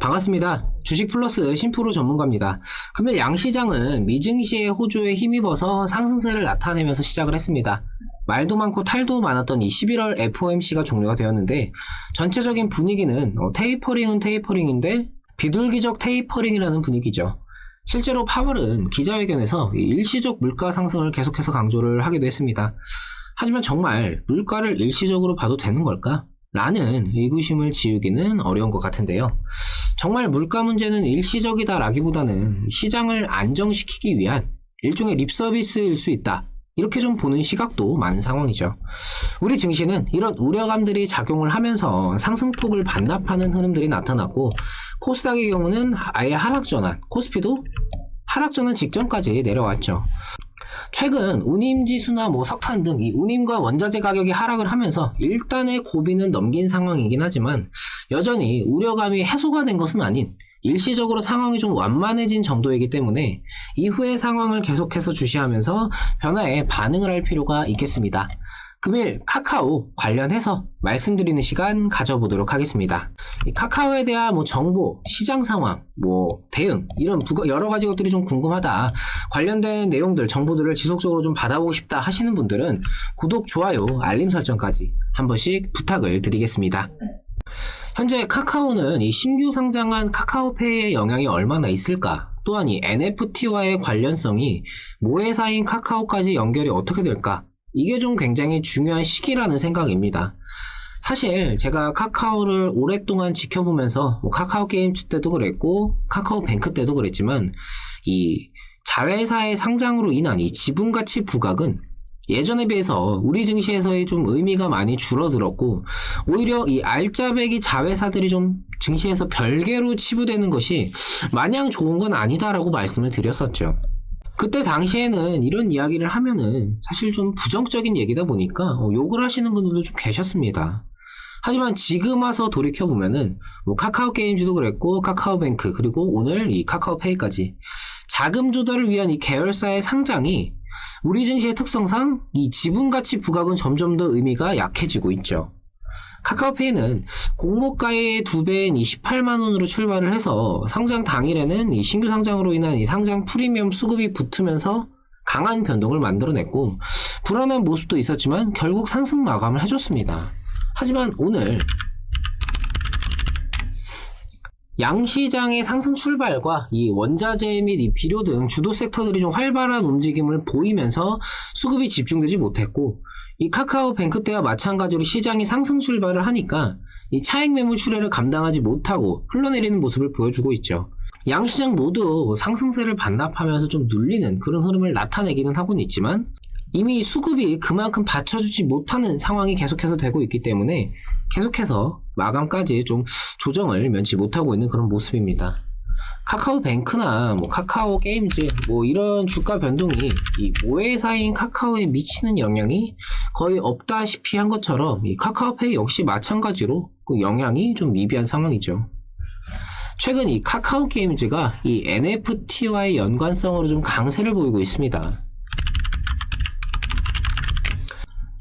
반갑습니다. 주식플러스 신프로 전문가입니다. 금일 양시장은 미증시의 호조에 힘입어서 상승세를 나타내면서 시작을 했습니다. 말도 많고 탈도 많았던 이 11월 FOMC가 종료가 되었는데 전체적인 분위기는 테이퍼링은 테이퍼링인데 비둘기적 테이퍼링이라는 분위기죠. 실제로 파월은 기자회견에서 일시적 물가 상승을 계속해서 강조를 하기도 했습니다. 하지만 정말 물가를 일시적으로 봐도 되는 걸까? 라는 의구심을 지우기는 어려운 것 같은데요. 정말 물가 문제는 일시적이다 라기보다는 시장을 안정시키기 위한 일종의 립서비스일 수 있다. 이렇게 좀 보는 시각도 많은 상황이죠. 우리 증시는 이런 우려감들이 작용을 하면서 상승폭을 반납하는 흐름들이 나타났고 코스닥의 경우는 아예 하락전환, 코스피도 하락전환 직전까지 내려왔죠. 최근 운임지수나 석탄 등 이 운임과 원자재 가격이 하락을 하면서 일단의 고비는 넘긴 상황이긴 하지만 여전히 우려감이 해소가 된 것은 아닌 일시적으로 상황이 좀 완만해진 정도이기 때문에 이후의 상황을 계속해서 주시하면서 변화에 반응을 할 필요가 있겠습니다. 금일 카카오 관련해서 말씀드리는 시간 가져보도록 하겠습니다. 이 카카오에 대한 정보, 시장 상황, 대응 이런 여러 가지 것들이 좀 궁금하다. 관련된 내용들, 정보들을 지속적으로 좀 받아보고 싶다 하시는 분들은 구독, 좋아요, 알림 설정까지 한 번씩 부탁을 드리겠습니다. 현재 카카오는 이 신규 상장한 카카오페이의 영향이 얼마나 있을까? 또한 이 NFT와의 관련성이 모회사인 카카오까지 연결이 어떻게 될까? 이게 좀 굉장히 중요한 시기라는 생각입니다. 사실 제가 카카오를 오랫동안 지켜보면서 카카오 게임즈 때도 그랬고 카카오뱅크 때도 그랬지만 이 자회사의 상장으로 인한 이 지분가치 부각은 예전에 비해서 우리 증시에서의 좀 의미가 많이 줄어들었고 오히려 이 알짜배기 자회사들이 좀 증시에서 별개로 치부되는 것이 마냥 좋은 건 아니다라고 말씀을 드렸었죠. 그때 당시에는 이런 이야기를 하면은 사실 좀 부정적인 얘기다 보니까 욕을 하시는 분들도 좀 계셨습니다. 하지만 지금 와서 돌이켜보면은 카카오 게임즈도 그랬고 카카오뱅크 그리고 오늘 이 카카오페이까지 자금 조달을 위한 이 계열사의 상장이 우리 증시의 특성상 이 지분가치 부각은 점점 더 의미가 약해지고 있죠. 카카오페이는 공모가의 2배인 28만원으로 출발을 해서 상장 당일에는 이 신규 상장으로 인한 이 상장 프리미엄 수급이 붙으면서 강한 변동을 만들어냈고 불안한 모습도 있었지만 결국 상승 마감을 해줬습니다. 하지만 오늘 양시장의 상승 출발과 이 원자재 및 이 비료 등 주도 섹터들이 좀 활발한 움직임을 보이면서 수급이 집중되지 못했고 이 카카오뱅크 때와 마찬가지로 시장이 상승 출발을 하니까 이 차익 매물 출회를 감당하지 못하고 흘러내리는 모습을 보여주고 있죠. 양시장 모두 상승세를 반납하면서 좀 눌리는 그런 흐름을 나타내기는 하고는 있지만 이미 수급이 그만큼 받쳐주지 못하는 상황이 계속해서 되고 있기 때문에 계속해서 마감까지 좀 조정을 면치 못하고 있는 그런 모습입니다. 카카오뱅크나 카카오 게임즈 이런 주가 변동이 이 모회사인 카카오에 미치는 영향이 거의 없다시피 한 것처럼 이 카카오페이 역시 마찬가지로 그 영향이 좀 미비한 상황이죠. 최근 이 카카오 게임즈가 이 NFT와의 연관성으로 좀 강세를 보이고 있습니다.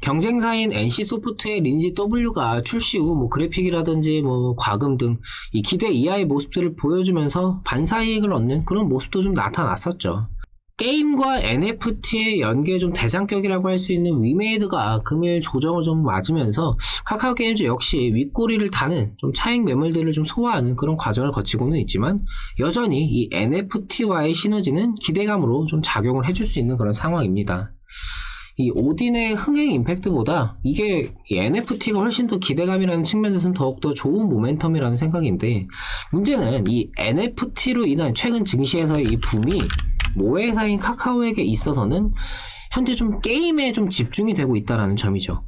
경쟁사인 NC소프트의 리니지 W가 출시 후 그래픽이라든지 과금 등 이 기대 이하의 모습들을 보여주면서 반사이익을 얻는 그런 모습도 좀 나타났었죠. 게임과 NFT의 연계의 좀 대장격이라고 할 수 있는 위메이드가 금일 조정을 좀 맞으면서 카카오 게임즈 역시 윗꼬리를 다는 좀 차익 매물들을 좀 소화하는 그런 과정을 거치고는 있지만 여전히 이 NFT와의 시너지는 기대감으로 좀 작용을 해줄 수 있는 그런 상황입니다. 이 오딘의 흥행 임팩트보다 이게 NFT가 훨씬 더 기대감이라는 측면에서는 더욱더 좋은 모멘텀이라는 생각인데 문제는 이 NFT로 인한 최근 증시에서의 이 붐이 모회사인 카카오에게 있어서는 현재 좀 게임에 좀 집중이 되고 있다는 점이죠.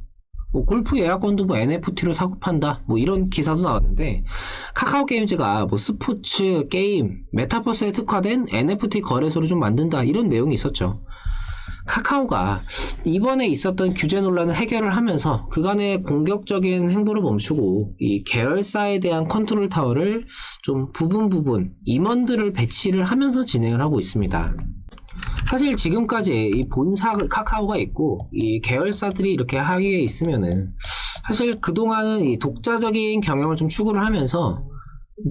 골프 예약권도 NFT로 사고 판다 이런 기사도 나왔는데 카카오 게임즈가 스포츠, 게임, 메타버스에 특화된 NFT 거래소를 좀 만든다 이런 내용이 있었죠. 카카오가 이번에 있었던 규제 논란을 해결을 하면서 그간의 공격적인 행보를 멈추고 이 계열사에 대한 컨트롤 타워를 좀 부분 임원들을 배치를 하면서 진행을 하고 있습니다. 사실 지금까지 이 본사 카카오가 있고 이 계열사들이 이렇게 하위에 있으면은 사실 그동안은 이 독자적인 경영을 좀 추구를 하면서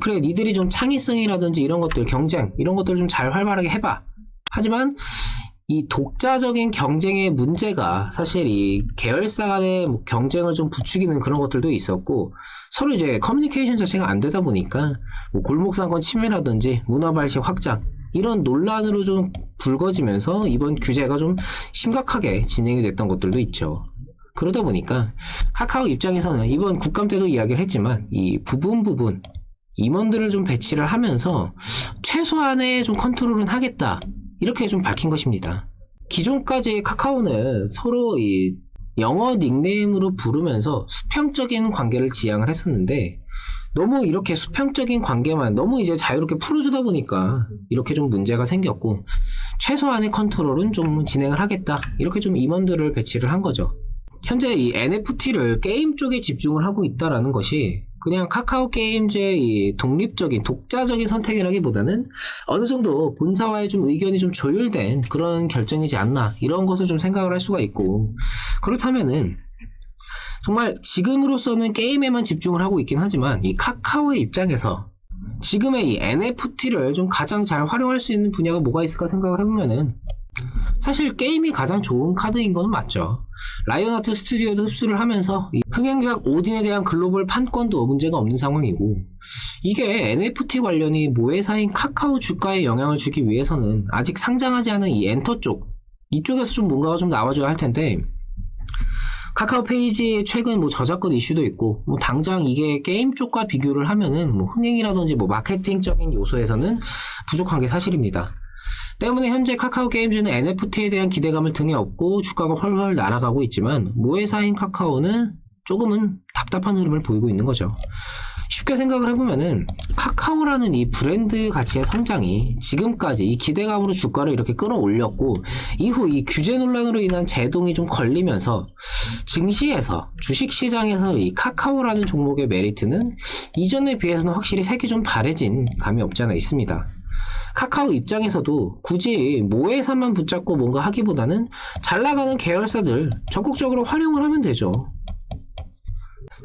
그래, 니들이 좀 창의성이라든지 이런 것들, 경쟁, 이런 것들 좀 잘 활발하게 해봐. 하지만 이 독자적인 경쟁의 문제가 사실 이 계열사 간의 뭐 경쟁을 좀 부추기는 그런 것들도 있었고, 서로 이제 커뮤니케이션 자체가 안 되다 보니까 뭐 골목상권 침해라든지 문화발시 확장 이런 논란으로 좀 불거지면서 이번 규제가 좀 심각하게 진행이 됐던 것들도 있죠. 그러다 보니까 카카오 입장에서는 이번 국감 때도 이야기를 했지만 이 부분 임원들을 좀 배치를 하면서 최소한의 좀 컨트롤은 하겠다, 이렇게 좀 밝힌 것입니다. 기존까지 카카오는 서로 이 영어 닉네임으로 부르면서 수평적인 관계를 지향을 했었는데, 너무 이렇게 수평적인 관계만 너무 이제 자유롭게 풀어주다 보니까 이렇게 좀 문제가 생겼고, 최소한의 컨트롤은 좀 진행을 하겠다, 이렇게 좀 임원들을 배치를 한 거죠. 현재 이 NFT를 게임 쪽에 집중을 하고 있다라는 것이 그냥 카카오 게임즈의 이 독립적인 독자적인 선택이라기보다는 어느 정도 본사와의 좀 의견이 좀 조율된 그런 결정이지 않나, 이런 것을 좀 생각을 할 수가 있고, 그렇다면은 정말 지금으로서는 게임에만 집중을 하고 있긴 하지만 이 카카오의 입장에서 지금의 이 NFT를 좀 가장 잘 활용할 수 있는 분야가 뭐가 있을까 생각을 해보면은 사실 게임이 가장 좋은 카드인 건 맞죠. 라이온하트 스튜디오도 흡수를 하면서 이 흥행작 오딘에 대한 글로벌 판권도 문제가 없는 상황이고, 이게 NFT 관련이 모회사인 카카오 주가에 영향을 주기 위해서는 아직 상장하지 않은 이 엔터 쪽, 이쪽에서 좀 뭔가가 좀 나와줘야 할 텐데, 카카오 페이지에 최근 뭐 저작권 이슈도 있고, 뭐 당장 이게 게임 쪽과 비교를 하면은 뭐 흥행이라든지 뭐 마케팅적인 요소에서는 부족한 게 사실입니다. 때문에 현재 카카오 게임즈는 NFT에 대한 기대감을 등에 업고 주가가 훨훨 날아가고 있지만, 모회사인 카카오는 조금은 답답한 흐름을 보이고 있는 거죠. 쉽게 생각을 해보면은 카카오라는 이 브랜드 가치의 성장이 지금까지 이 기대감으로 주가를 이렇게 끌어올렸고, 이후 이 규제 논란으로 인한 제동이 좀 걸리면서 증시에서, 주식시장에서 이 카카오라는 종목의 메리트는 이전에 비해서는 확실히 색이 좀 바래진 감이 없지 않아 있습니다. 카카오 입장에서도 굳이 모회사만 붙잡고 뭔가 하기보다는 잘 나가는 계열사들 적극적으로 활용을 하면 되죠.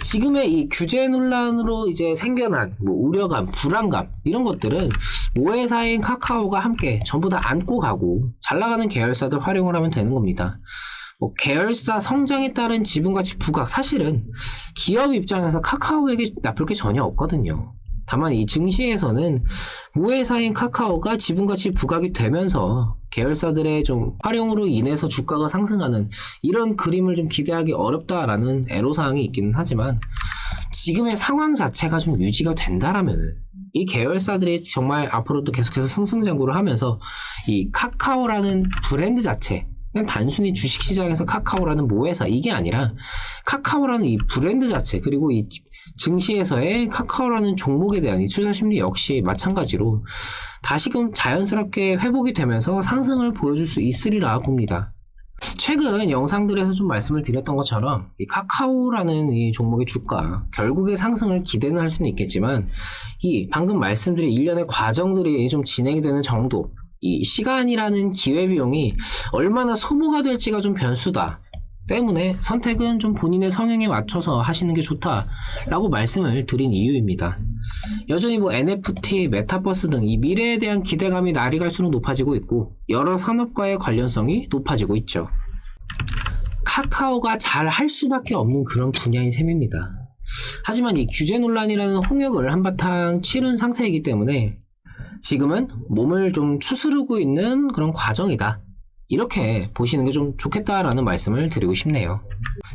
지금의 이 규제 논란으로 이제 생겨난 뭐 우려감, 불안감, 이런 것들은 모회사인 카카오가 함께 전부 다 안고 가고 잘 나가는 계열사들 활용을 하면 되는 겁니다. 뭐 계열사 성장에 따른 지분가치 부각, 사실은 기업 입장에서 카카오에게 나쁠 게 전혀 없거든요. 다만 이 증시에서는 모회사인 카카오가 지분가치 부각이 되면서 계열사들의 좀 활용으로 인해서 주가가 상승하는 이런 그림을 좀 기대하기 어렵다라는 애로사항이 있기는 하지만, 지금의 상황 자체가 좀 유지가 된다라면 이 계열사들이 정말 앞으로도 계속해서 승승장구를 하면서 이 카카오라는 브랜드 자체, 그냥 단순히 주식시장에서 카카오라는 모회사, 이게 아니라 카카오라는 이 브랜드 자체, 그리고 이 증시에서의 카카오라는 종목에 대한 이 투자 심리 역시 마찬가지로 다시금 자연스럽게 회복이 되면서 상승을 보여줄 수 있으리라 봅니다. 최근 영상들에서 좀 말씀을 드렸던 것처럼 이 카카오라는 이 종목의 주가, 결국의 상승을 기대는 할 수는 있겠지만, 이 방금 말씀드린 일련의 과정들이 좀 진행이 되는 정도, 이 시간이라는 기회비용이 얼마나 소모가 될지가 좀 변수다 때문에 선택은 좀 본인의 성향에 맞춰서 하시는 게 좋다라고 말씀을 드린 이유입니다. 여전히 뭐 NFT, 메타버스 등 이 미래에 대한 기대감이 날이 갈수록 높아지고 있고, 여러 산업과의 관련성이 높아지고 있죠. 카카오가 잘 할 수밖에 없는 그런 분야인 셈입니다. 하지만 이 규제 논란이라는 홍역을 한바탕 치른 상태이기 때문에 지금은 몸을 좀 추스르고 있는 그런 과정이다, 이렇게 보시는 게 좀 좋겠다라는 말씀을 드리고 싶네요.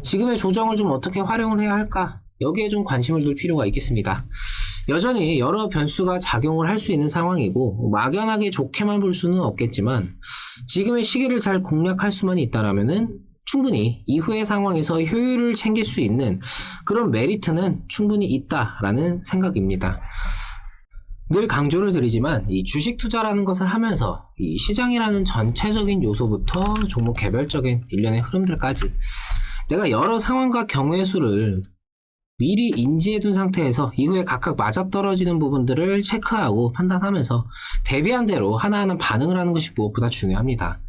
지금의 조정을 좀 어떻게 활용을 해야 할까? 여기에 좀 관심을 둘 필요가 있겠습니다. 여전히 여러 변수가 작용을 할 수 있는 상황이고, 막연하게 좋게만 볼 수는 없겠지만, 지금의 시기를 잘 공략할 수만 있다라면은 충분히 이후의 상황에서 효율을 챙길 수 있는 그런 메리트는 충분히 있다라는 생각입니다. 늘 강조를 드리지만 이 주식 투자라는 것을 하면서 이 시장이라는 전체적인 요소부터 종목 개별적인 일련의 흐름들까지 내가 여러 상황과 경우의 수를 미리 인지해둔 상태에서 이후에 각각 맞아떨어지는 부분들을 체크하고 판단하면서 대비한 대로 하나하나 반응을 하는 것이 무엇보다 중요합니다.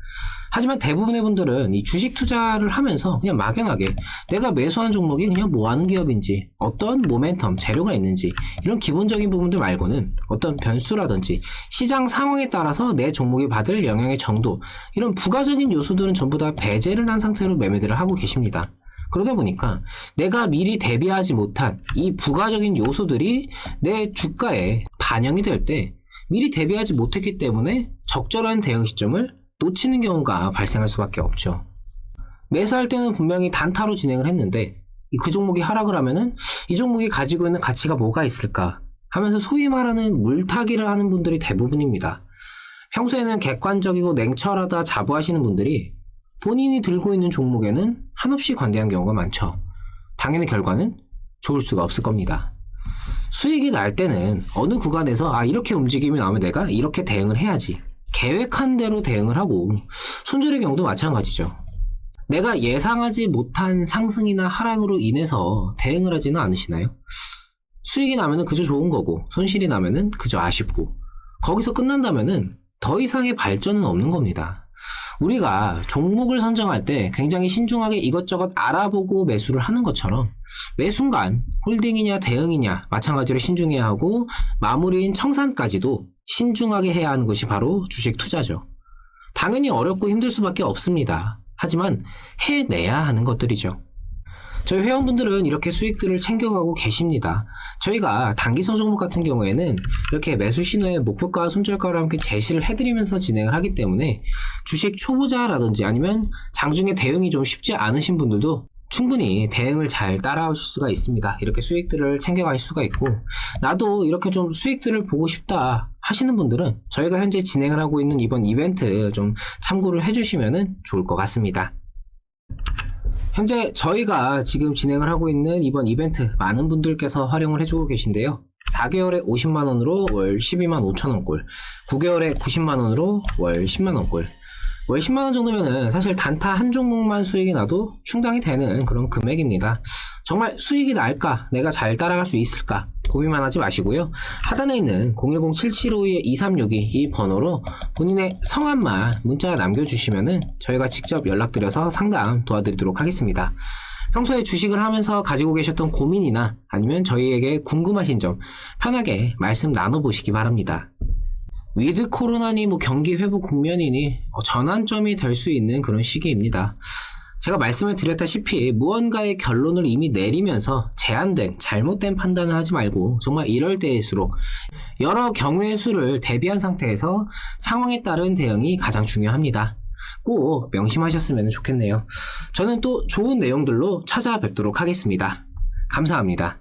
하지만 대부분의 분들은 이 주식 투자를 하면서 그냥 막연하게 내가 매수한 종목이 그냥 뭐 하는 기업인지, 어떤 모멘텀, 재료가 있는지, 이런 기본적인 부분들 말고는 어떤 변수라든지 시장 상황에 따라서 내 종목이 받을 영향의 정도, 이런 부가적인 요소들은 전부 다 배제를 한 상태로 매매들을 하고 계십니다. 그러다 보니까 내가 미리 대비하지 못한 이 부가적인 요소들이 내 주가에 반영이 될 때 미리 대비하지 못했기 때문에 적절한 대응 시점을 놓치는 경우가 발생할 수밖에 없죠. 매수할 때는 분명히 단타로 진행을 했는데 그 종목이 하락을 하면은 이 종목이 가지고 있는 가치가 뭐가 있을까 하면서 소위 말하는 물타기를 하는 분들이 대부분입니다. 평소에는 객관적이고 냉철하다 자부하시는 분들이 본인이 들고 있는 종목에는 한없이 관대한 경우가 많죠. 당연히 결과는 좋을 수가 없을 겁니다. 수익이 날 때는 어느 구간에서 이렇게 움직임이 나오면 내가 이렇게 대응을 해야지, 계획한 대로 대응을 하고, 손절의 경우도 마찬가지죠. 내가 예상하지 못한 상승이나 하락으로 인해서 대응을 하지는 않으시나요? 수익이 나면은 그저 좋은 거고, 손실이 나면은 그저 아쉽고, 거기서 끝난다면은 더 이상의 발전은 없는 겁니다. 우리가 종목을 선정할 때 굉장히 신중하게 이것저것 알아보고 매수를 하는 것처럼 매 순간 홀딩이냐 대응이냐 마찬가지로 신중해야 하고, 마무리인 청산까지도 신중하게 해야 하는 것이 바로 주식 투자죠. 당연히 어렵고 힘들 수밖에 없습니다. 하지만 해내야 하는 것들이죠. 저희 회원분들은 이렇게 수익들을 챙겨가고 계십니다. 저희가 단기선 종목 같은 경우에는 이렇게 매수 신호의 목표가, 손절가를 함께 제시를 해드리면서 진행을 하기 때문에 주식 초보자라든지 아니면 장중에 대응이 좀 쉽지 않으신 분들도 충분히 대응을 잘 따라오실 수가 있습니다. 이렇게 수익들을 챙겨갈 수가 있고, 나도 이렇게 좀 수익들을 보고 싶다 하시는 분들은 저희가 현재 진행을 하고 있는 이번 이벤트 좀 참고를 해주시면 좋을 것 같습니다. 현재 저희가 지금 진행을 하고 있는 이번 이벤트 많은 분들께서 활용을 해주고 계신데요. 4개월에 50만원으로 월 12만 5천원꼴, 9개월에 90만원으로 월 10만원꼴, 월 10만원 정도면은 사실 단타 한 종목만 수익이 나도 충당이 되는 그런 금액입니다. 정말 수익이 날까? 내가 잘 따라갈 수 있을까? 고민만 하지 마시고요. 하단에 있는 010-7752-2362 이 번호로 본인의 성함만 문자 남겨주시면은 저희가 직접 연락드려서 상담 도와드리도록 하겠습니다. 평소에 주식을 하면서 가지고 계셨던 고민이나 아니면 저희에게 궁금하신 점 편하게 말씀 나눠보시기 바랍니다. 위드 코로나니 경기 회복 국면이니 전환점이 될 수 있는 그런 시기입니다. 제가 말씀을 드렸다시피 무언가의 결론을 이미 내리면서 제한된 잘못된 판단을 하지 말고 정말 이럴 때일수록 여러 경우의 수를 대비한 상태에서 상황에 따른 대응이 가장 중요합니다. 꼭 명심하셨으면 좋겠네요. 저는 또 좋은 내용들로 찾아뵙도록 하겠습니다. 감사합니다.